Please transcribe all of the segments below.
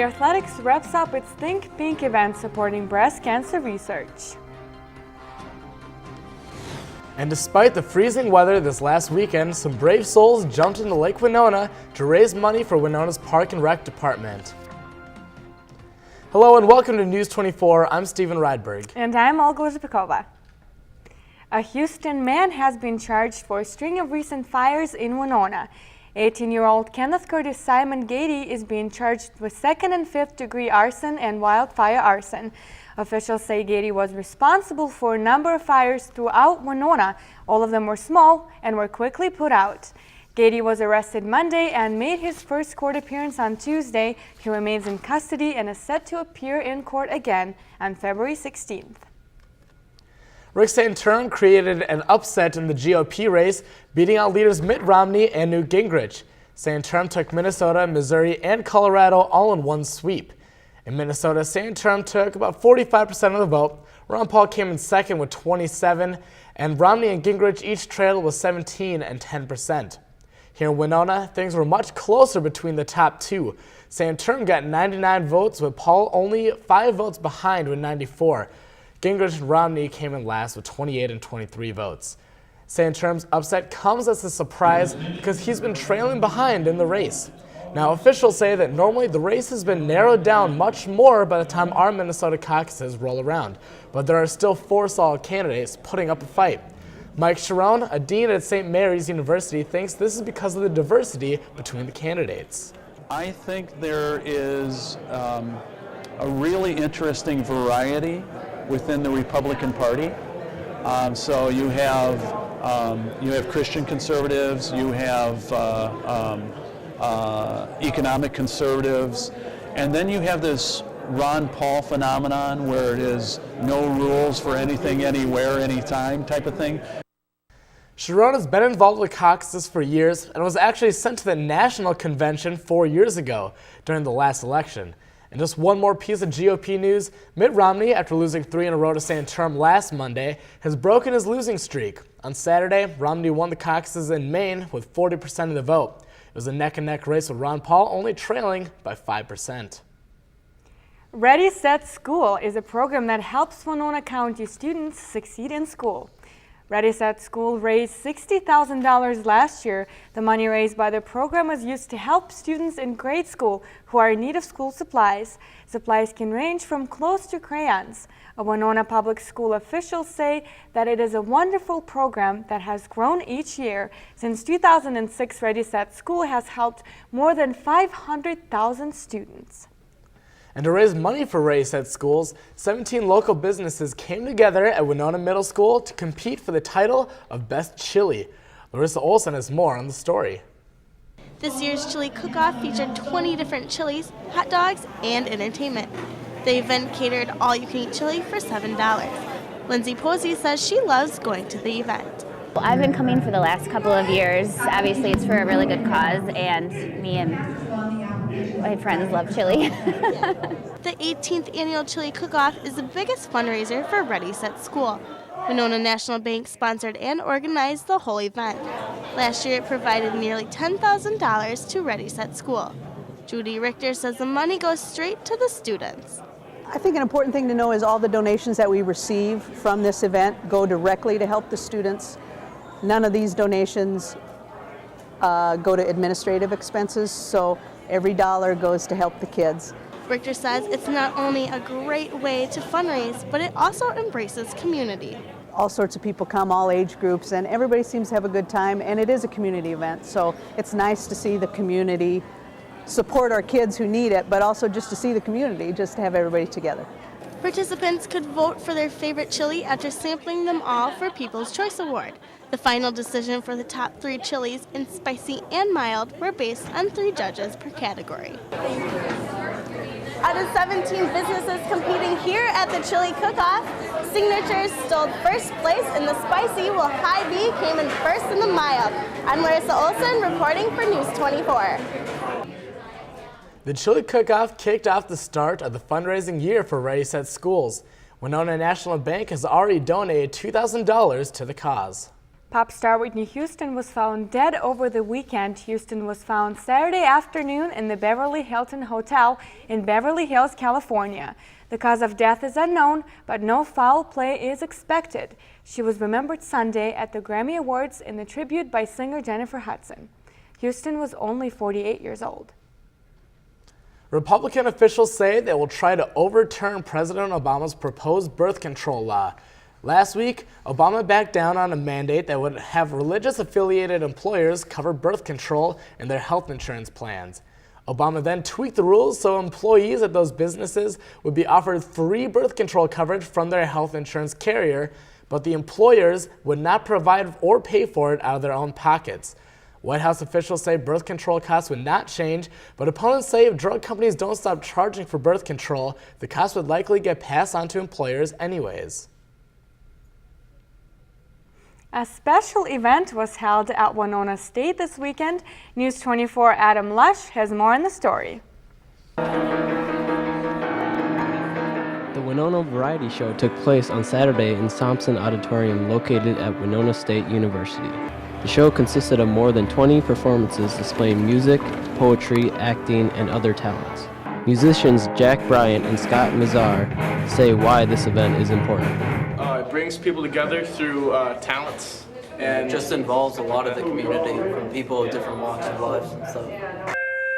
Athletics wraps up its Think Pink event supporting breast cancer research. And despite the freezing weather this last weekend, some brave souls jumped into Lake Winona to raise money for Winona's Park and Rec Department. Hello and welcome to News 24. I'm Stephen Rydberg. And I'm Olga Zhipikova. A Houston man has been charged for a string of recent fires in Winona. 18-year-old Kenneth Curtis Simon Gady is being charged with 2nd and 5th degree arson and wildfire arson. Officials say Gady was responsible for a number of fires throughout Winona. All of them were small and were quickly put out. Gady was arrested Monday and made his first court appearance on Tuesday. He remains in custody and is set to appear in court again on February 16th. Rick Santorum created an upset in the GOP race, beating out leaders Mitt Romney and Newt Gingrich. Santorum took Minnesota, Missouri, and Colorado all in one sweep. In Minnesota, Santorum took about 45% of the vote. Ron Paul came in second with 27%, and Romney and Gingrich each trailed with 17% and 10%. Here in Winona, things were much closer between the top two. Santorum got 99 votes, with Paul only 5 votes behind with 94. Gingrich and Romney came in last with 28 and 23 votes. Santorum's upset comes as a surprise because he's been trailing behind in the race. Now, officials say that normally the race has been narrowed down much more by the time our Minnesota caucuses roll around, but there are still 4 solid candidates putting up a fight. Mike Sharon, a dean at St. Mary's University, thinks this is because of the diversity between the candidates. I think there is a really interesting variety within the Republican Party. So you have Christian conservatives, you have economic conservatives, and then you have this Ron Paul phenomenon where it is no rules for anything, anywhere, anytime type of thing. Sharon has been involved with caucuses for years and was actually sent to the national convention 4 years ago during the last election. And just one more piece of GOP news, Mitt Romney, after losing 3 in a row to Santorum last Monday, has broken his losing streak. On Saturday, Romney won the caucuses in Maine with 40% of the vote. It was a neck-and-neck race with Ron Paul only trailing by 5%. Ready, Set, School is a program that helps Winona County students succeed in school. Ready, Set, School raised $60,000 last year. The money raised by the program was used to help students in grade school who are in need of school supplies. Supplies can range from clothes to crayons. A Winona Public School officials say that it is a wonderful program that has grown each year. Since 2006, Ready, Set, School has helped more than 500,000 students. And to raise money for Ready, Set, Schools, 17 local businesses came together at Winona Middle School to compete for the title of Best Chili. Meredith Olsen has more on the story. This year's chili cook-off featured 20 different chilies, hot dogs, and entertainment. The event catered all-you-can-eat chili for $7. Lindsay Posey says she loves going to the event. I've been coming for the last couple of years. Obviously, it's for a really good cause, and me and my friends love chili. The 18th annual Chili Cook-Off is the biggest fundraiser for Ready, Set, School. Winona National Bank sponsored and organized the whole event. Last year, it provided nearly $10,000 to Ready, Set, School. Judy Richter says the money goes straight to the students. I think an important thing to know is all the donations that we receive from this event go directly to help the students. None of these donations go to administrative expenses, so every dollar goes to help the kids. Richter says it's not only a great way to fundraise, but it also embraces community. All sorts of people come, all age groups, and everybody seems to have a good time, and it is a community event, so it's nice to see the community support our kids who need it, but also just to see the community, just to have everybody together. Participants could vote for their favorite chili after sampling them all for People's Choice Award. The final decision for the top 3 chilies in spicy and mild were based on 3 judges per category. Out of 17 businesses competing here at the Chili Cook-Off, Signatures stole first place in the spicy, while Hy-Vee came in first in the mild. I'm Marissa Olsen reporting for News 24. The Chili Cook-Off kicked off the start of the fundraising year for Ready, Set, Schools. Winona National Bank has already donated $2,000 to the cause. Pop star Whitney Houston was found dead over the weekend. Houston was found Saturday afternoon in the Beverly Hilton Hotel in Beverly Hills, California. The cause of death is unknown, but no foul play is expected. She was remembered Sunday at the Grammy Awards in the tribute by singer Jennifer Hudson. Houston was only 48 years old. Republican officials say they will try to overturn President Obama's proposed birth control law. Last week, Obama backed down on a mandate that would have religious-affiliated employers cover birth control in their health insurance plans. Obama then tweaked the rules so employees at those businesses would be offered free birth control coverage from their health insurance carrier, but the employers would not provide or pay for it out of their own pockets. White House officials say birth control costs would not change, but opponents say if drug companies don't stop charging for birth control, the cost would likely get passed on to employers anyways. A special event was held at Winona State this weekend. News 24 Adam Lush has more on the story. The Winona Variety Show took place on Saturday in Thompson Auditorium located at Winona State University. The show consisted of more than 20 performances displaying music, poetry, acting, and other talents. Musicians Jack Bryant and Scott Mizar say why this event is important. It brings people together through talents, and it just involves a lot of the community, from people of different walks of life and stuff.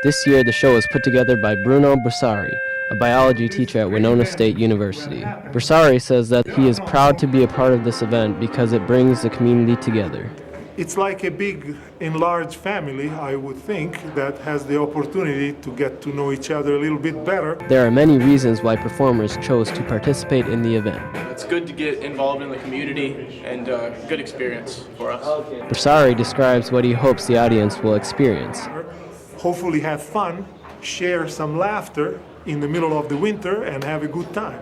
This year, the show was put together by Bruno Bursari, a biology teacher at Winona State University. Bursari says that he is proud to be a part of this event because it brings the community together. It's like a big, enlarged family, I would think, that has the opportunity to get to know each other a little bit better. There are many reasons why performers chose to participate in the event. It's good to get involved in the community and good experience for us. Bursari describes what he hopes the audience will experience. Hopefully have fun, share some laughter in the middle of the winter, and have a good time.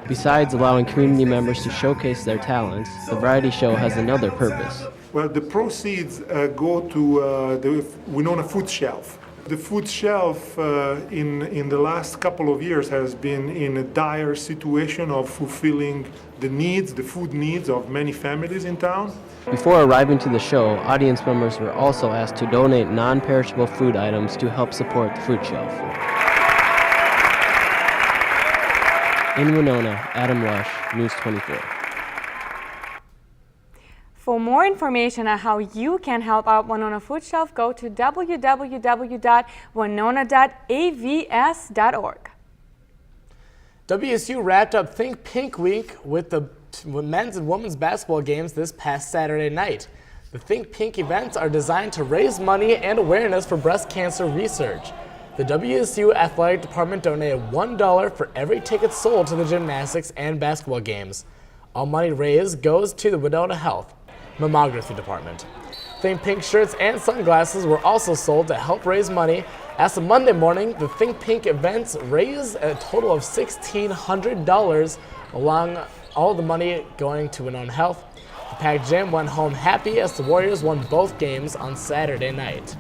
Besides allowing community members to showcase their talents, the variety show has another purpose. Well, the proceeds go to the Winona Food Shelf. The food shelf in the last couple of years has been in a dire situation of fulfilling the needs, the food needs of many families in town. Before arriving to the show, audience members were also asked to donate non-perishable food items to help support the food shelf. In Winona, Adam Lush, News 24. For more information on how you can help out Winona Food Shelf, go to www.winona.avs.org. WSU wrapped up Think Pink Week with the men's and women's basketball games this past Saturday night. The Think Pink events are designed to raise money and awareness for breast cancer research. The WSU Athletic Department donated $1 for every ticket sold to the gymnastics and basketball games. All money raised goes to the Winona Health Mammography Department. Think Pink shirts and sunglasses were also sold to help raise money. As of Monday morning, the Think Pink events raised a total of $1,600, along all the money going to Winona Health. The packed gym went home happy as the Warriors won both games on Saturday night.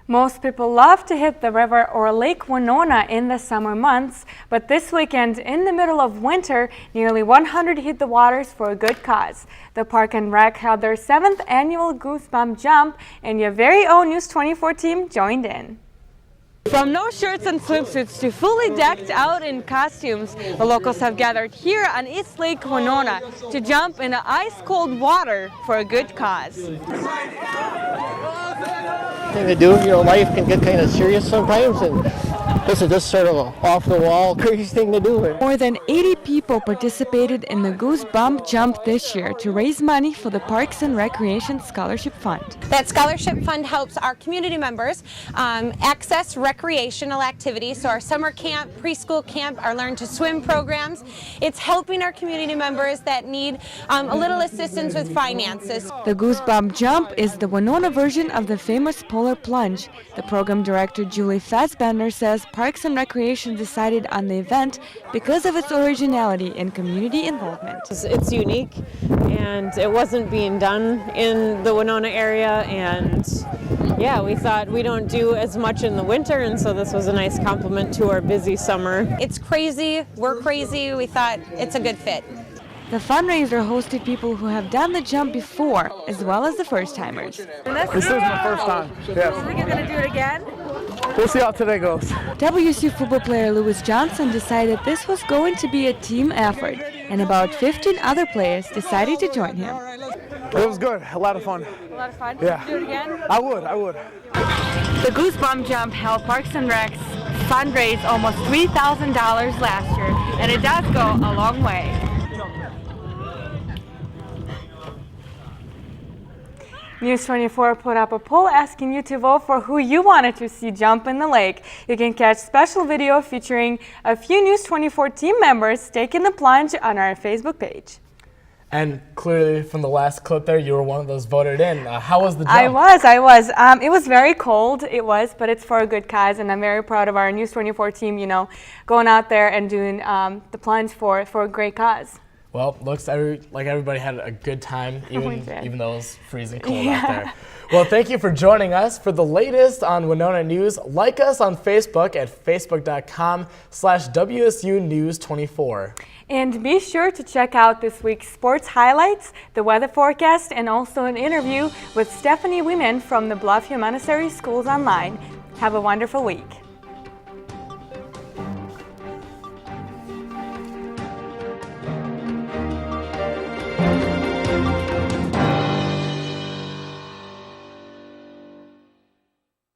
Most people love to hit the river or Lake Winona in the summer months, but this weekend, in the middle of winter, nearly 100 hit the waters for a good cause. The Park and Rec held their 7th annual Goose Bump Jump, and your very own News 24 team joined in. From no shirts and swimsuits to fully decked out in costumes, the locals have gathered here on East Lake Winona to jump in ice-cold water for a good cause. Thing to do, life can get kind of serious sometimes, and this is just sort of an off-the-wall crazy thing to do. More than 80 people participated in the Goose Bump Jump this year to raise money for the Parks and Recreation Scholarship Fund. That scholarship fund helps our community members access recreational activities, so our summer camp, preschool camp, our Learn to Swim programs. It's helping our community members that need a little assistance with finances. The Goose Bump Jump is the Winona version of the famous polar plunge. The program director Julie Fassbender says Parks and Recreation decided on the event because of its originality and community involvement. It's unique, and it wasn't being done in the Winona area, and yeah, we thought we don't do as much in the winter, and so this was a nice compliment to our busy summer. It's crazy, we're crazy, we thought it's a good fit. The fundraiser hosted people who have done the jump before, as well as the first-timers. This is my first time. Yes. You think you're going to do it again? We'll see how today goes. WSU football player Lewis Johnson decided this was going to be a team effort, and about 15 other players decided to join him. It was good. A lot of fun. A lot of fun? Yeah. Do it again? I would. The Goose Bump Jump helped Parks and Rec's fundraise almost $3,000 last year, and it does go a long way. News 24 put up a poll asking you to vote for who you wanted to see jump in the lake. You can catch special video featuring a few News 24 team members taking the plunge on our Facebook page. And clearly from the last clip there, you were one of those voted in. How was the jump? I was. It was very cold, but it's for a good cause, and I'm very proud of our News 24 team, going out there and doing the plunge for a great cause. Well, looks like everybody had a good time, even though it was freezing cold out there. Well, thank you for joining us. For the latest on Winona News, like us on Facebook at facebook.com/WSU News 24. And be sure to check out this week's sports highlights, the weather forecast, and also an interview with Stephanie Women from the Bluffview Montessori Schools online. Have a wonderful week.